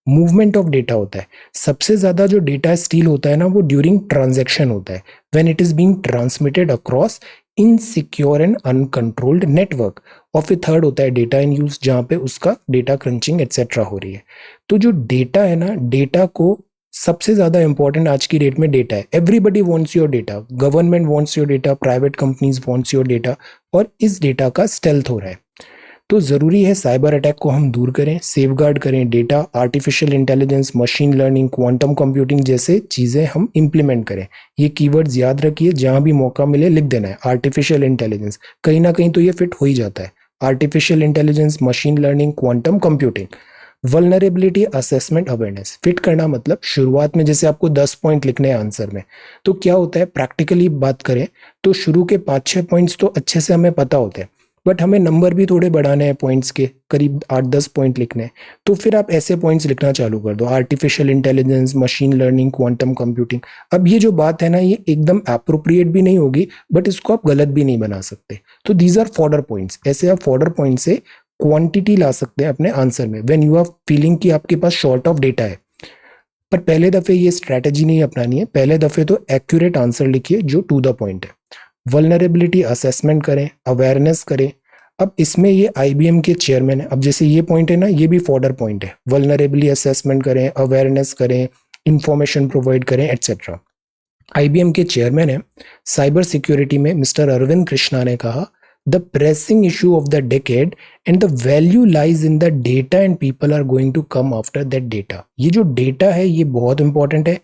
movement of data होता है। सबसे ज्यादा जो डेटा स्टील होता है ना वो ड्यूरिंग ट्रांजैक्शन होता है, when it is being transmitted across insecure and uncontrolled network. और फिर थर्ड होता है डेटा इन यूज, जहां पे उसका डेटा क्रंचिंग एक्सेट्रा हो रही है। तो जो डेटा है ना, डेटा को सबसे ज्यादा इंपॉर्टेंट आज की डेट में डेटा है। Everybody wants your data, government wants your data, private companies wants your data, और इस डेटा का स्टेल्थ हो रहा है। तो जरूरी है साइबर अटैक को हम दूर करें, सेफगार्ड करें data, artificial intelligence, machine learning, quantum computing जैसे चीजें हम इंप्लीमेंट करें। ये कीवर्ड्स याद रखिए, जहां भी मौका मिले लिख देना है आर्टिफिशियल इंटेलिजेंस, कहीं ना कहीं तो ये फिट हो ही जाता है। Artificial intelligence, machine learning, quantum computing. Vulnerability assessment awareness, fit करना मतलब शुरुआत में जैसे आपको 10 पॉइंट लिखने हैं आंसर में, तो क्या होता है प्रैक्टिकली बात करें तो शुरू के 5-6 पॉइंट्स तो अच्छे से हमें पता होते हैं, बट हमें नंबर भी थोड़े बढ़ाने हैं पॉइंट्स के, करीब 8-10 पॉइंट लिखने हैं। तो फिर आप ऐसे पॉइंट्स लिखना चालू कर दो, artificial intelligence, machine learning, quantum computing. अब ये जो बात है ना ये एकदम अप्रोप्रिएट भी नहीं होगी, बट इसको आप गलत भी नहीं बना सकते। तो दीज आर फॉर्डर पॉइंट्स। ऐसे आप फॉर्डर पॉइंट से क्वांटिटी ला सकते हैं अपने आंसर में, व्हेन यू आर फीलिंग कि आपके पास शॉर्ट ऑफ डेटा है। पर पहले दफे ये स्ट्रैटेजी नहीं अपनानी है, पहले दफे तो एक्यूरेट आंसर लिखिए जो टू द पॉइंट है। वल्नरेबिलिटी असेसमेंट करें, अवेयरनेस करें। अब इसमें ये आईबीएम के चेयरमैन है, अब जैसे ये पॉइंट है ना ये भी फॉर्डर पॉइंट है। वल्नरेबिलिटी असेसमेंट करें, अवेयरनेस करें, इंफॉर्मेशन प्रोवाइड करें, एटसेट्रा। आईबीएम के चेयरमैन है साइबर सिक्योरिटी में मिस्टर अरविंद कृष्णा ने कहा, the pressing issue of the decade and the value lies in the data and people are going to come after that data. ये जो data है ये बहुत इंपॉर्टेंट है,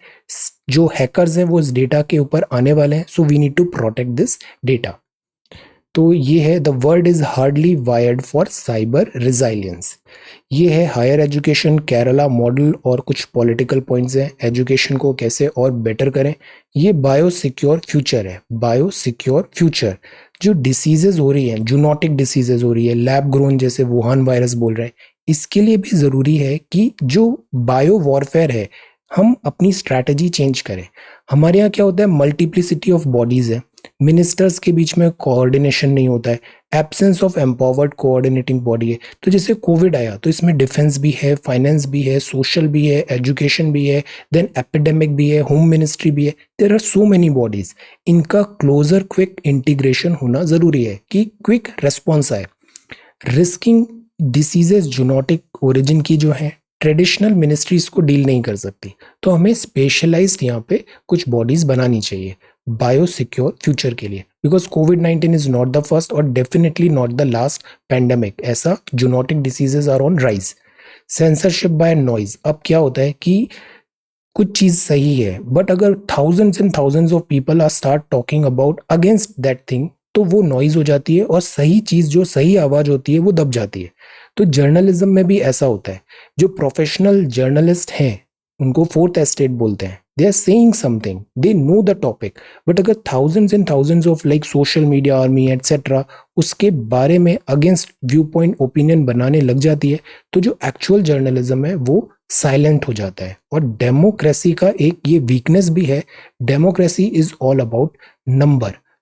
जो हैकर्स हैं वो इस डेटा के ऊपर आने वाले हैं, so we need to protect this data. तो ये है the world is hardly wired for cyber resilience. ये है हायर एजुकेशन केरला मॉडल और कुछ पॉलिटिकल पॉइंट्स हैं, एजुकेशन को कैसे और बेटर करें। ये बायो सिक्योर फ्यूचर है, बायो सिक्योर फ्यूचर। जो डिसीजेज हो रही हैं, जूनोटिक डिसीजेज हो रही है, लैब ग्रोन जैसे वुहान वायरस बोल रहे हैं, इसके लिए भी जरूरी है कि जो बायो वॉरफेयर है हम अपनी स्ट्रैटेजी चेंज करें। हमारे यहाँ क्या होता है, मल्टीप्लिसिटी ऑफ बॉडीज है, मिनिस्टर्स के बीच में कोऑर्डिनेशन नहीं होता है, absence of empowered coordinating body है। तो जैसे कोविड आया तो इसमें डिफेंस भी है, फाइनेंस भी है, सोशल भी है, एजुकेशन भी है, देन एपिडेमिक भी है, होम मिनिस्ट्री भी है। There are so many bodies, इनका क्लोजर क्विक इंटीग्रेशन होना जरूरी है कि क्विक रेस्पॉन्स आए। रिस्किंग डिसीजेज जूनोटिक ओरिजिन की जो है ट्रेडिशनल मिनिस्ट्रीज को डील नहीं कर सकती, तो हमें स्पेशलाइज्ड यहाँ पे कुछ बॉडीज बनानी चाहिए बायो सिक्योर फ्यूचर के लिए, बिकॉज कोविड-19 इज नॉट द फर्स्ट और definitely not the last pandemic. ऐसा zoonotic diseases are on rise. Censorship by noise, अब क्या होता है कि कुछ चीज सही है बट अगर thousands and thousands of people are start talking about against that thing तो वो नॉइज हो जाती है और सही चीज जो सही आवाज होती है वो दब जाती है। तो जर्नलिज्म में भी ऐसा होता है, जो प्रोफेशनल जर्नलिस्ट हैं उनको फोर्थ एस्टेट बोलते हैं, they are saying something, they know the topic, but अगर thousands and thousands of like social media army etcetera उसके बारे में अगेंस्ट व्यू पॉइंट ओपिनियन बनाने लग जाती है, तो जो एक्चुअल जर्नलिज्म है वो साइलेंट हो जाता है। और डेमोक्रेसी का एक ये वीकनेस भी है, democracy is all about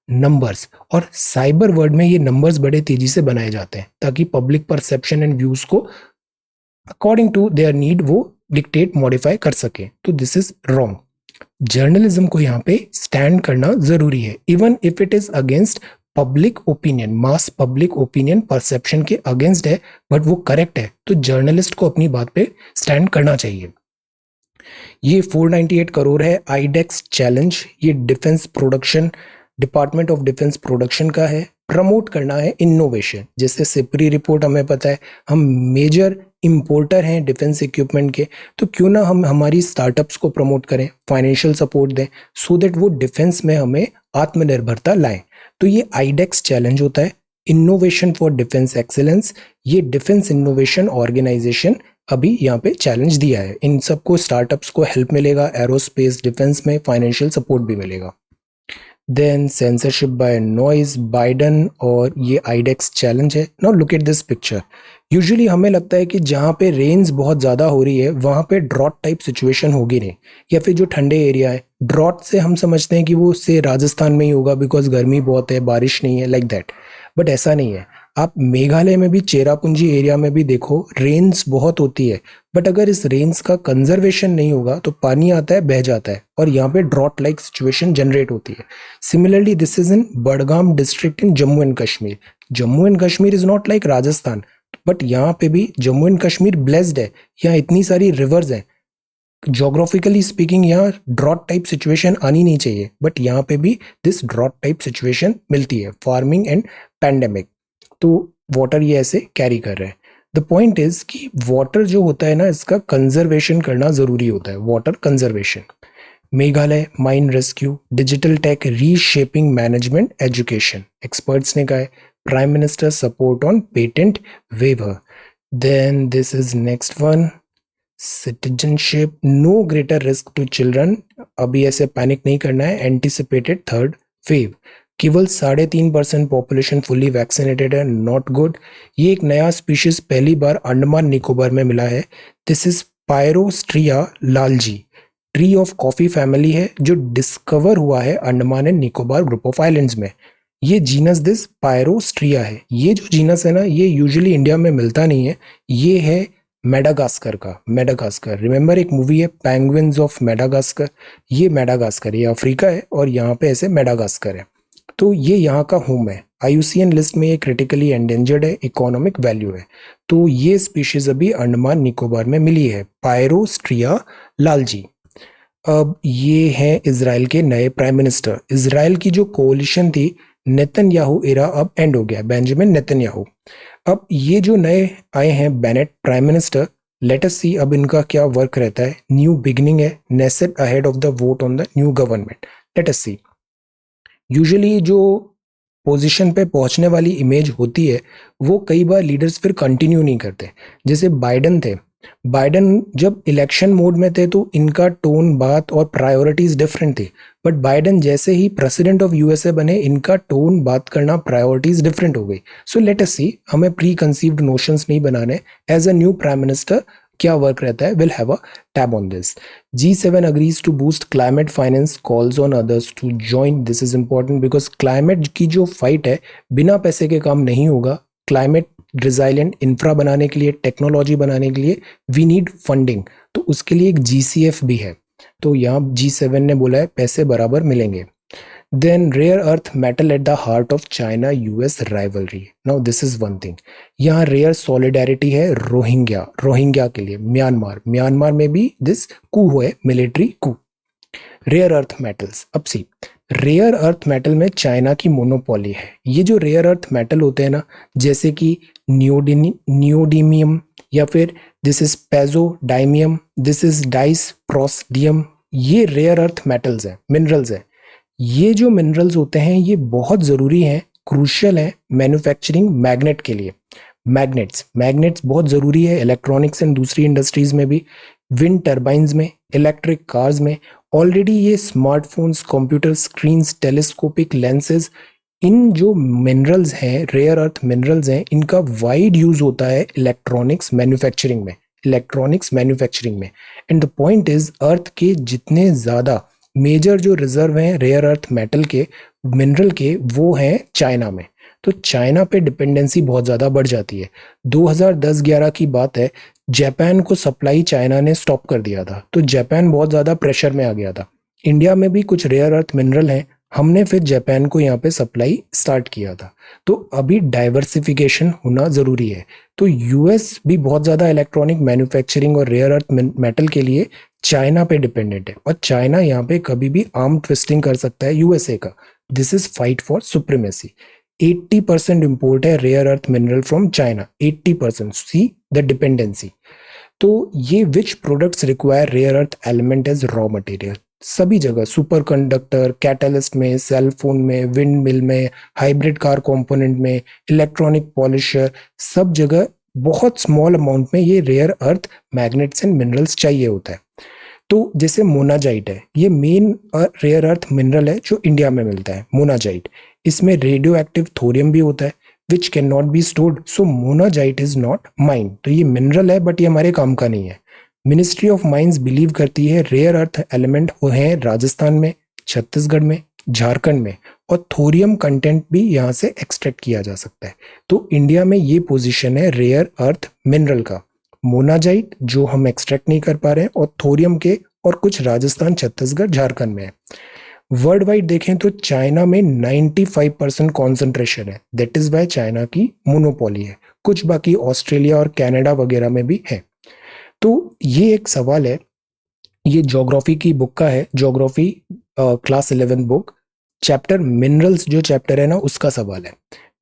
numbers, और साइबर वर्ल्ड में ये नंबर्स बड़े तेजी से बनाए जाते हैं ताकि पब्लिक परसेप्शन एंड व्यूज को अकॉर्डिंग टू देयर नीड वो डिक्टेट मॉडिफाई कर सके। तो दिस इज रॉन्ग। जर्नलिज्म को यहाँ पे स्टैंड करना जरूरी है, even if it is against public opinion, mass public opinion perception के अगेंस्ट है, बट वो करेक्ट है, तो जर्नलिस्ट को अपनी बात पे स्टैंड करना चाहिए। ये 498 करोड़ है आईडेक्स चैलेंज, ये defence production, department of defence production का है। प्रमोट करना है इनोवेशन, जैसे सिपरी रिपोर्ट हमें पता है हम मेजर इंपोर्टर हैं डिफेंस इक्विपमेंट के, तो क्यों ना हम हमारी स्टार्टअप्स को प्रमोट करें, फाइनेंशियल सपोर्ट दें, सो दैट वो डिफेंस में हमें आत्मनिर्भरता लाएं। तो ये आईडेक्स चैलेंज होता है, इनोवेशन फॉर डिफेंस एक्सीलेंस। ये डिफेंस इनोवेशन ऑर्गेनाइजेशन अभी यहाँ पे चैलेंज दिया है। इन सबको स्टार्टअप्स को हेल्प मिलेगा, एरोस्पेस डिफेंस में फाइनेंशियल सपोर्ट भी मिलेगा। Then censorship by noise, Biden, और ये आईडेक्स चैलेंज है। Now look at this picture. Usually हमें लगता है कि जहाँ पे रेन्स बहुत ज़्यादा हो रही है वहाँ पे ड्रॉट टाइप सिचुएशन होगी नहीं, या फिर जो ठंडे एरिया है, ड्रॉट से हम समझते हैं कि वो से राजस्थान में ही होगा बिकॉज गर्मी बहुत है, बारिश नहीं है, लाइक दैट। बट ऐसा नहीं है। आप मेघालय में भी, चेरापूंजी एरिया में भी देखो, रेन्स बहुत होती है, बट अगर इस रेन्स का कंजर्वेशन नहीं होगा तो पानी आता है, बह जाता है, और यहाँ पे ड्रॉट लाइक सिचुएशन जनरेट होती है। Similarly this is in Budgam district in Jammu and Kashmir. Jammu and Kashmir is not like Rajasthan, but यहाँ पे भी जम्मू एंड कश्मीर ब्लेस्ड है, यहाँ इतनी सारी रिवर्स हैं, जोग्राफिकली स्पीकिंग यहाँ ड्रॉट टाइप सिचुएशन आनी नहीं चाहिए, बट यहाँ पे भी दिस ड्रॉट टाइप सिचुएशन मिलती है, फार्मिंग एंड पैंडेमिक। तो वाटर ये ऐसे कैरी कर रहे हैं। द पॉइंट इज कि वाटर जो होता है ना, इसका कंजर्वेशन करना जरूरी होता है, water conservation. Meghalaya mine rescue, digital tech reshaping management education, experts ने कहा है। Prime minister support on patent waiver. Then this is next one, citizenship, no greater risk to children, अभी ऐसे पैनिक नहीं करना है, एंटिसिपेटेड थर्ड वेव। केवल 3.5% population fully vaccinated है, नॉट गुड। ये एक नया स्पीशीज पहली बार अंडमान निकोबार में मिला है। This is Pyrostria Lalji, tree of coffee family है जो डिस्कवर हुआ है Andaman and Nicobar group of islands में। ये जीनस दिस पायरोस्ट्रिया है। ये जो जीनस है ना, ये यूजुअली इंडिया में मिलता नहीं है, ये है मेडागास्कर का। मेडागास्कर, रिमेंबर एक मूवी है पेंगुइन्स ऑफ मेडागास्कर, ये मेडागास्कर, ये अफ्रीका है और यहाँ पे ऐसे मेडागास्कर है, तो ये यहाँ का होम है। IUCN लिस्ट में ये क्रिटिकली एंडेंजर्ड है, इकोनॉमिक वैल्यू है। तो ये स्पीशीज अभी अंडमान निकोबार में मिली है, पायरोस्ट्रिया लालजी। अब ये हैं इजराइल के नए प्राइम मिनिस्टर। इजराइल की जो कोalition थी, नेतन्याहू एरा अब एंड हो गया, बेंजामिन नेतन्याहू। अब ये जो नए आए हैं Bennett prime minister, let us see अब इनका क्या वर्क रहता है। न्यू बिगनिंग है, Knesset ahead of the vote on the new government, let us see. Usually जो पोजीशन पे पहुंचने वाली इमेज होती है वो कई बार लीडर्स फिर कंटिन्यू नहीं करते। जैसे बाइडन थे, बाइडन जब इलेक्शन मोड में थे तो इनका टोन, बात और प्रायोरिटीज डिफरेंट थी, बट बाइडन जैसे ही प्रेसिडेंट ऑफ USA बने, इनका टोन, बात करना, प्रायोरिटीज डिफरेंट हो गई। सो लेट अस सी, हमें प्री कंसीव्ड नोशंस नहीं बनाने। As a new prime minister क्या वर्क रहता है, will have a tab on this. G7 agrees to boost climate finance, calls on others to join. This is important because climate की जो fight है बिना पैसे के काम नहीं होगा। क्लाइमेट रिजाइलेंट इंफ्रा बनाने के लिए, टेक्नोलॉजी बनाने के लिए वी नीड फंडिंग, तो उसके लिए एक GCF भी है। तो यहाँ G7 ने बोला है पैसे बराबर मिलेंगे। Then rare earth metal at the heart of China US rivalry. Now this is one thing, यहाँ रेयर सॉलिडारिटी है रोहिंग्या के लिए। म्यांमार में भी दिस कू है, military coup. Rare earth metals, अब सी, रेयर अर्थ मेटल में China की मोनोपोली है। ये जो रेयर अर्थ मेटल होते हैं ना, जैसे कि नियोडीमियम, या फिर this is praseodymium, this is dysprosium, ये रेयर अर्थ मेटल्स हैं, मिनरल्स हैं। ये जो मिनरल्स होते हैं ये बहुत ज़रूरी हैं, क्रूशियल हैं मैन्युफैक्चरिंग मैग्नेट के लिए। मैग्नेट्स बहुत ज़रूरी है इलेक्ट्रॉनिक्स एंड दूसरी इंडस्ट्रीज में भी, विंड टर्बाइंस में, इलेक्ट्रिक कार्स में, ऑलरेडी ये smartphones, computer screens, telescopic lenses, इन जो मिनरल्स हैं, रेयर अर्थ मिनरल्स हैं, इनका वाइड यूज होता है इलेक्ट्रॉनिक्स मैन्युफैक्चरिंग में, and the point is earth के जितने ज़्यादा मेजर जो रिजर्व हैं रेयर अर्थ मेटल के, मिनरल के, वो हैं चाइना में। तो चाइना पे डिपेंडेंसी बहुत ज़्यादा बढ़ जाती है। 2010-11 की बात है, जापान को सप्लाई चाइना ने स्टॉप कर दिया था, तो जापान बहुत ज़्यादा प्रेशर में आ गया था। इंडिया में भी कुछ रेयर अर्थ मिनरल हैं, हमने फिर जापान को यहाँ पे सप्लाई स्टार्ट किया था। तो अभी डाइवर्सिफिकेशन होना ज़रूरी है। तो यूएस भी बहुत ज़्यादा इलेक्ट्रॉनिक मैन्युफैक्चरिंग और रेयर अर्थ मेटल के लिए चाइना पे डिपेंडेंट है, और चाइना यहाँ पे कभी भी आर्म ट्विस्टिंग कर सकता है यूएसए का। This is fight for supremacy. 80% import है rare earth mineral from China, 80%। See the dependency. तो ये which products require rare earth element as raw material, सभी जगह, सुपर कंडक्टर, कैटलिस्ट में, सेल फोन में, विंड मिल में, hybrid car component में, electronic polisher, सब जगह बहुत स्मॉल अमाउंट में ये rare earth magnets and minerals चाहिए होता है। तो जैसे मोनाजाइट है, ये मेन रेयर अर्थ मिनरल है जो इंडिया में मिलता है, मोनाजाइट। इसमें रेडियो एक्टिव थोरियम भी होता है which can not be stored, so monazite is not mine. तो ये मिनरल है बट ये हमारे काम का नहीं है। मिनिस्ट्री ऑफ माइंस बिलीव करती है रेयर अर्थ एलिमेंट हैं राजस्थान में, छत्तीसगढ़ में, झारखंड में, और थोरियम कंटेंट भी यहाँ से एक्सट्रैक्ट किया जा सकता है। तो इंडिया में ये पोजीशन है रेयर अर्थ मिनरल का, मोनाजाइट जो हम एक्सट्रैक्ट नहीं कर पा रहे हैं, और थोरियम के, और कुछ राजस्थान, छत्तीसगढ़, झारखंड में है। वर्ल्ड वाइड देखें तो चाइना में 95% कॉन्सेंट्रेशन है, दैट इज वाई चाइना की मोनोपोली है। कुछ बाकी ऑस्ट्रेलिया और कनाडा वगैरह में भी है। तो ये एक सवाल है, ये ज्योग्राफी की बुक का है, geography class 11 book, chapter minerals जो चैप्टर है ना, उसका सवाल है।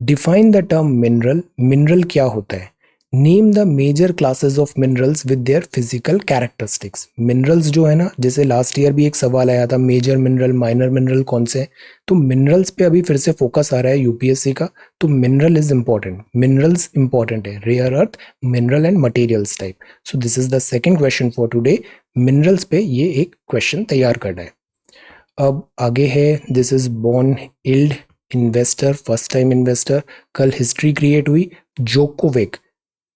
Define the term mineral, mineral क्या होता है। Name the major classes of minerals with their physical characteristics. Minerals जो है ना, जैसे लास्ट ईयर भी एक सवाल आया था, मेजर मिनरल, माइनर मिनरल कौन से हैं, तो मिनरल्स पे अभी फिर से फोकस आ रहा है यूपीएससी का। तो mineral is important, minerals important है, rare earth mineral and materials type. So this is the second question for today. Minerals पे ये एक क्वेश्चन तैयार करना है। अब आगे है, this is born yield investor, first time investor. कल हिस्ट्री क्रिएट हुई, Djokovic,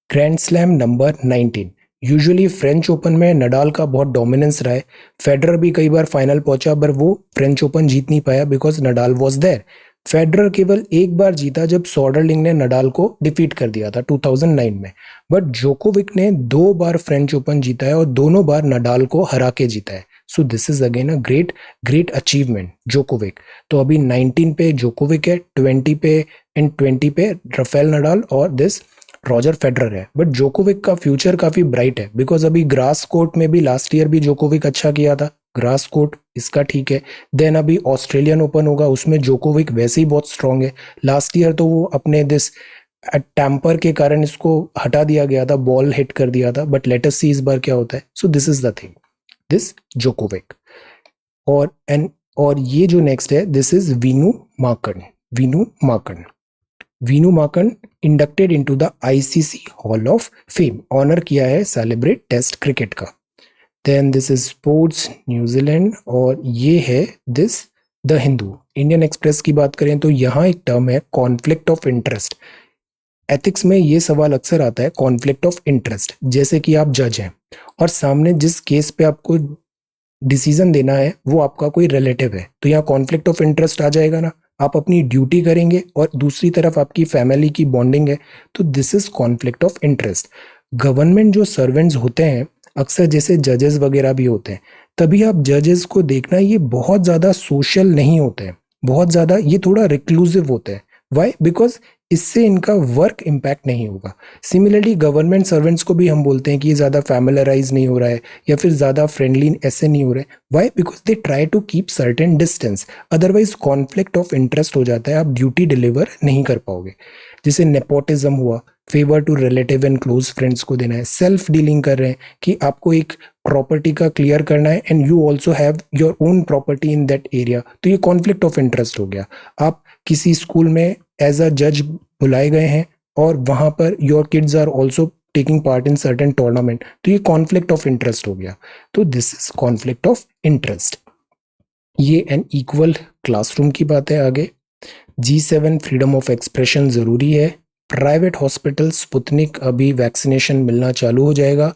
grand slam number 19। Usually French open में नडाल का बहुत डोमिनेंस रहा है। फेडरर भी कई बार फाइनल पहुंचा, पर वो फ्रेंच ओपन जीत नहीं पाया because Nadal was there. Federer केवल एक बार जीता जब सॉडरलिंग ने नडाल को डिफीट कर दिया था 2009 में, बट जोकोविक ने 2 बार फ्रेंच ओपन जीता है और दोनों बार नडाल को हरा के जीता है। So this is again a great achievement, Djokovic. तो अभी 19 पे जोकोविक है, 20 पे एंड 20 पे राफेल नडाल और दिस रॉजर फेडरर है। बट जोकोविक का फ्यूचर काफी ब्राइट है बिकॉज अभी ग्रास कोर्ट में भी लास्ट ईयर भी जोकोविक अच्छा किया था, ग्रास कोर्ट इसका ठीक है। देन अभी ऑस्ट्रेलियन ओपन होगा, उसमें जोकोविक वैसे ही बहुत स्ट्रांग है। लास्ट ईयर तो वो अपने दिस टैम्पर के कारण इसको हटा दिया गया था, बॉल हिट कर दिया था, बट लेट अस सी इस बार क्या होता है। So this is the thing, this Djokovic. और ये जो नेक्स्ट है, this is Vinoo Mankad. Vinoo Mankad inducted into the ICC hall of fame, honour किया है सेलिब्रेट टेस्ट क्रिकेट का। Then this is sports New Zealand, और ये है this the Hindu. Indian Express की बात करें तो यहाँ एक टर्म है कॉन्फ्लिक्ट ऑफ इंटरेस्ट। एथिक्स में ये सवाल अक्सर आता है, कॉन्फ्लिक्ट ऑफ इंटरेस्ट। जैसे कि आप जज हैं और सामने जिस केस पे आपको डिसीजन देना है वो आपका कोई रिलेटिव है, तो यहाँ कॉन्फ्लिक्ट ऑफ इंटरेस्ट आ जाएगा ना। आप अपनी ड्यूटी करेंगे और दूसरी तरफ आपकी फैमिली की बॉन्डिंग है, तो this is conflict of interest. Government जो सर्वेंट्स होते हैं अक्सर, जैसे जजेस वगैरह भी होते हैं, तभी आप जजेस को देखना, ये बहुत ज़्यादा सोशल नहीं होते हैं, बहुत ज़्यादा ये थोड़ा रिक्लूसिव होते हैं। वाई? बिकॉज इससे इनका वर्क इम्पैक्ट नहीं होगा। सिमिलरली गवर्नमेंट सर्वेंट्स को भी हम बोलते हैं कि ये ज़्यादा फैमिलराइज नहीं हो रहा है या फिर ज़्यादा फ्रेंडली ऐसे नहीं हो रहे हैं। Why? Because they try to keep certain distance, otherwise conflict of interest हो जाता है, आप ड्यूटी डिलीवर नहीं कर पाओगे। जैसे नेपोटिज्म हुआ, favour to relative and close friends को देना है। सेल्फ डीलिंग कर रहे हैं कि आपको एक प्रॉपर्टी का क्लियर करना है and you also have your own property in that area, तो ये कॉन्फ्लिक्ट ऑफ इंटरेस्ट हो गया। आप किसी स्कूल में एज अ जज बुलाए गए हैं और वहां पर your kids are also taking part in certain tournament, तो ये कॉन्फ्लिक्ट ऑफ इंटरेस्ट हो गया। तो this is conflict of interest. ये एन इक्वल क्लासरूम की बात है। आगे G7 फ्रीडम ऑफ एक्सप्रेशन ज़रूरी है। प्राइवेट हॉस्पिटल स्पुतनिक अभी वैक्सीनेशन मिलना चालू हो जाएगा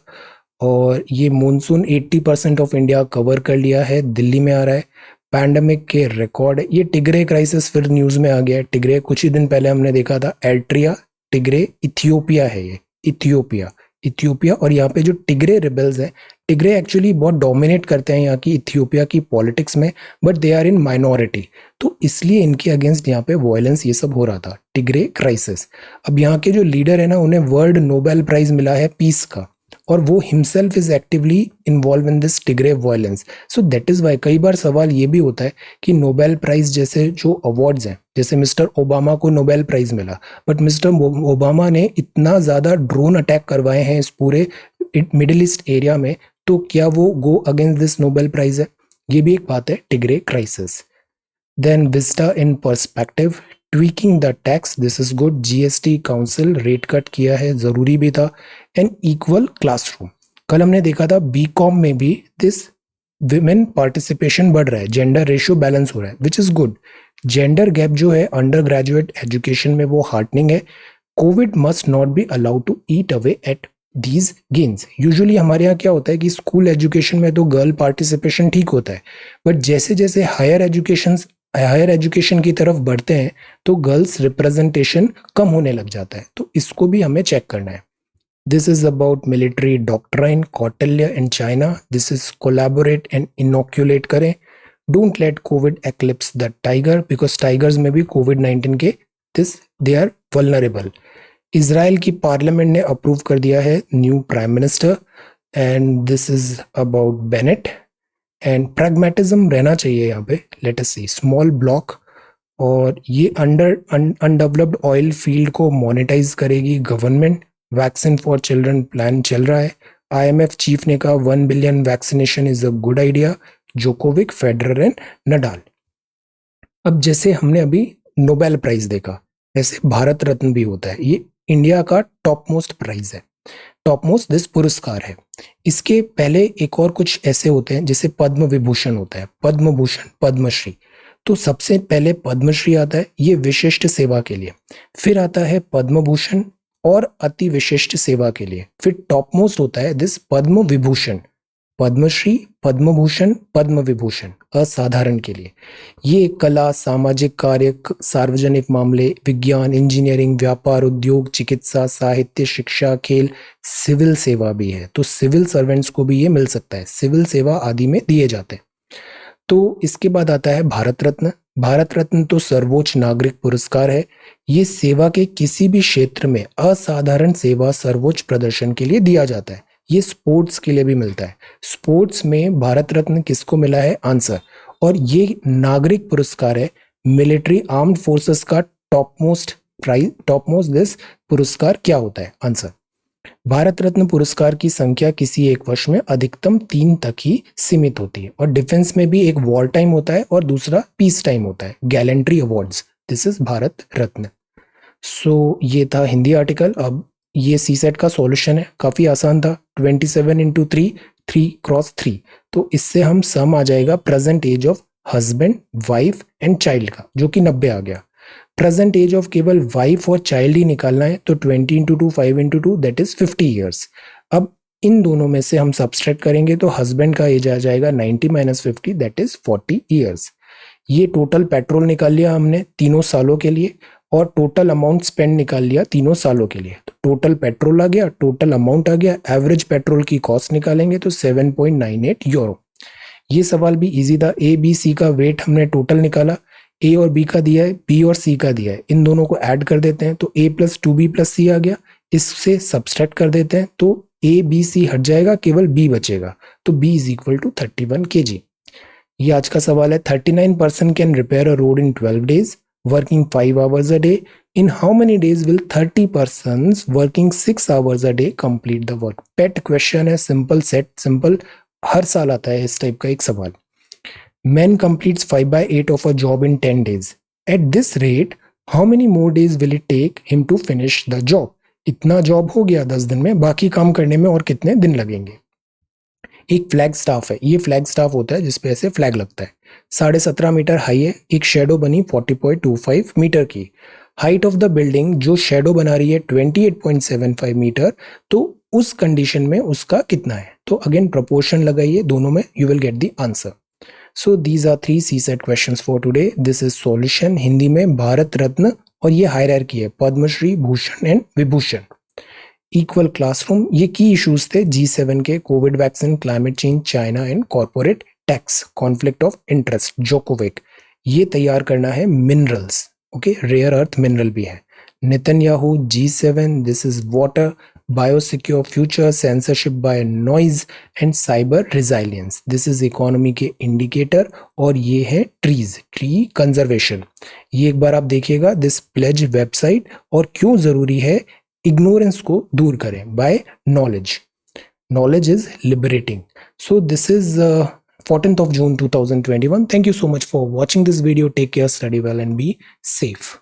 और ये मॉनसून 80% ऑफ इंडिया कवर कर लिया है, दिल्ली में आ रहा है। पैंडमिक के रिकॉर्ड, ये टिग्रे क्राइसिस फिर न्यूज़ में आ गया है। टिग्रे कुछ ही दिन पहले हमने देखा था, एल्ट्रिया टिग्रे इथियोपिया है, ये इथियोपिया इथियोपिया। और यहाँ पे जो टिग्रे रिबल्स हैं, टिग्रे एक्चुअली बहुत डोमिनेट करते हैं यहाँ की इथियोपिया की पॉलिटिक्स में, but they are in minority, तो इसलिए इनके अगेंस्ट यहाँ पे वायलेंस ये सब हो रहा था, टिग्रे क्राइसिस। अब यहाँ के जो लीडर है ना, उन्हें वर्ल्ड नोबेल प्राइज मिला है पीस का, और वो himself is actively involve in this Tigray violence. So that is why कई बार सवाल ये भी होता है कि नोबेल प्राइज जैसे जो अवार्ड्स हैं, जैसे मिस्टर ओबामा को नोबेल प्राइज मिला, बट मिस्टर ओबामा ने इतना ज़्यादा ड्रोन अटैक करवाए हैं इस पूरे मिडिल ईस्ट एरिया में, तो क्या वो go against this Nobel prize है? ये भी एक बात है, Tigray crisis. Then vista in perspective, tweaking the tax, this is good. GST council rate cut किया है, जरूरी भी था। एंड इक्वल क्लासरूम, कल हमने देखा था बीकॉम में भी दिस विमेन पार्टिसिपेशन बढ़ रहा है, जेंडर रेशियो बैलेंस हो रहा है, which is good. Gender gap जो है अंडर ग्रेजुएट एजुकेशन में वो हार्टनिंग है। Covid must not be allowed to eat away at these gains. Usually हमारे यहाँ क्या होता है कि स्कूल एजुकेशन में तो गर्ल पार्टिसिपेशन ठीक होता है, बट जैसे जैसे हायर एजुकेशन की तरफ बढ़ते हैं तो गर्ल्स रिप्रेजेंटेशन कम होने लग जाता है, तो इसको भी हमें चेक करना है। This is about military doctrine, Kautilya and China. This is collaborate and inoculate करें। Don't let Covid eclipse the tiger, because tigers में भी कोविड-19 के this they are vulnerable. Israel की पार्लियामेंट ने अप्रूव कर दिया है new prime minister, and this is about Bennett. And pragmatism रहना चाहिए यहाँ पे। Let us see small block, और ये अनडेवलप्ड ऑयल फील्ड को मोनेटाइज करेगी government. Vaccine for children plan चल रहा है। आईएमएफ चीफ ने कहा 1 billion vaccination is a good idea. Djokovic, Federer and Nadal. अब जैसे हमने अभी नोबेल प्राइज देखा, ऐसे भारत रत्न भी होता है। ये इंडिया का टॉप मोस्ट प्राइज है, टॉप मोस्ट दिस पुरस्कार है। इसके पहले एक और कुछ ऐसे होते हैं, जैसे पद्म विभूषण होता है, पद्म भूषण, पद्मश्री। तो सबसे पहले पद्मश्री आता है, ये विशिष्ट सेवा के लिए। फिर आता है पद्म भूषण और अति विशिष्ट सेवा के लिए। फिर टॉप मोस्ट होता है दिस पद्म विभूषण, पद्मश्री, पद्म भूषण, पद्म विभूषण असाधारण के लिए। ये कला, सामाजिक कार्य, सार्वजनिक मामले, विज्ञान, इंजीनियरिंग, व्यापार, उद्योग, चिकित्सा, साहित्य, शिक्षा, खेल, सिविल सेवा भी है। तो सिविल सर्वेंट्स को भी ये मिल सकता है, सिविल सेवा आदि में दिए जाते हैं। तो इसके बाद आता है भारत रत्न। भारत रत्न तो सर्वोच्च नागरिक पुरस्कार है। ये सेवा के किसी भी क्षेत्र में असाधारण सेवा सर्वोच्च प्रदर्शन के लिए दिया जाता है। ये स्पोर्ट्स के लिए भी मिलता है। स्पोर्ट्स में भारत रत्न किसको मिला है? आंसर। और ये नागरिक पुरस्कार है, मिलिट्री आर्म्ड फोर्सेस का top most prize, top most this पुरस्कार क्या होता है? आंसर। भारत रत्न पुरस्कार की संख्या किसी एक वर्ष में अधिकतम 3 तक ही सीमित होती है। और डिफेंस में भी एक वॉर टाइम होता है और दूसरा पीस टाइम होता है, gallantry awards. This is Bharat Ratna. So ये था हिंदी आर्टिकल। अब ये सी सेट का सॉल्यूशन है, काफ़ी आसान था। 27 इंटू 3, 3 क्रॉस 3। तो इससे हम सम आ जाएगा present age of husband, wife and child का, जो कि 90 आ गया। प्रेजेंट एज ऑफ केवल वाइफ और चाइल्ड ही निकालना है, तो 20 into 2, 5 into 2, that is 50 years. अब इन दोनों में से हम सब्सट्रैक्ट करेंगे तो हस्बैंड का एज आ जाएगा 90 माइनस 50, दैट इज 40 ईयर्स। ये टोटल पेट्रोल निकाल लिया हमने तीनों सालों के लिए, और टोटल अमाउंट स्पेंड निकाल लिया तीनों सालों के लिए। तो टोटल पेट्रोल आ गया, टोटल अमाउंट आ गया, एवरेज पेट्रोल की कॉस्ट निकालेंगे तो 7.98 यूरो। ये सवाल भी इजी था। ए बी सी का वेट हमने टोटल निकाला, ए और बी का दिया है, बी और सी का दिया है, इन दोनों को ऐड कर देते हैं तो a प्लस 2b प्लस सी आ गया। इससे सब्सट्रैक्ट कर देते हैं तो a b c हट जाएगा, केवल b बचेगा, तो b is equal to 31 kg। ये आज का सवाल है। 39% can repair a road in 12 days working 5 hours a day. In how many days will 30 persons working 6 hours a day complete the work? Pet question है, simple set simple, हर साल आता है इस टाइप का एक सवाल। Man completes 5/8 of a job in 10 days. At this rate, how many more days will it take him to finish the job? इतना job हो गया 10 दिन में, बाकी काम करने में और कितने दिन लगेंगे। एक फ्लैग स्टाफ है, ये फ्लैग स्टाफ होता है जिसपे ऐसे फ्लैग लगता है। 17.5 मीटर हाई है, एक शेडो बनी 40.25 मीटर की। हाइट ऑफ द बिल्डिंग जो शेडो बना रही है 28.75 मीटर, तो उस कंडीशन में उसका कितना है। तो अगेन प्रोपोर्शन लगाइए दोनों में, you will get the answer. So these are 3 CSAT questions for today. This is solution. Hindi में भारत रत्न, और ये हायरार्की है, Padmashri, Bhushan and Vibhushan. Equal classroom, ये की इश्यूज थे G7 के, covid vaccine, climate change, China and corporate tax, conflict of interest, Djokovic. ये तैयार करना है minerals, okay, rare earth mineral भी है। Netanyahu G7, this is water, biosecure future, censorship by noise and cyber resilience, this is economy के indicator. और ये है ट्रीज, ट्री कंजर्वेशन। ये एक बार आप देखिएगा दिस प्लेज वेबसाइट, और क्यों जरूरी है इग्नोरेंस को दूर करें by knowledge. Knowledge is liberating. So this is 14th of June 2021. Thank you so much for watching this video. Take care, study well and be safe.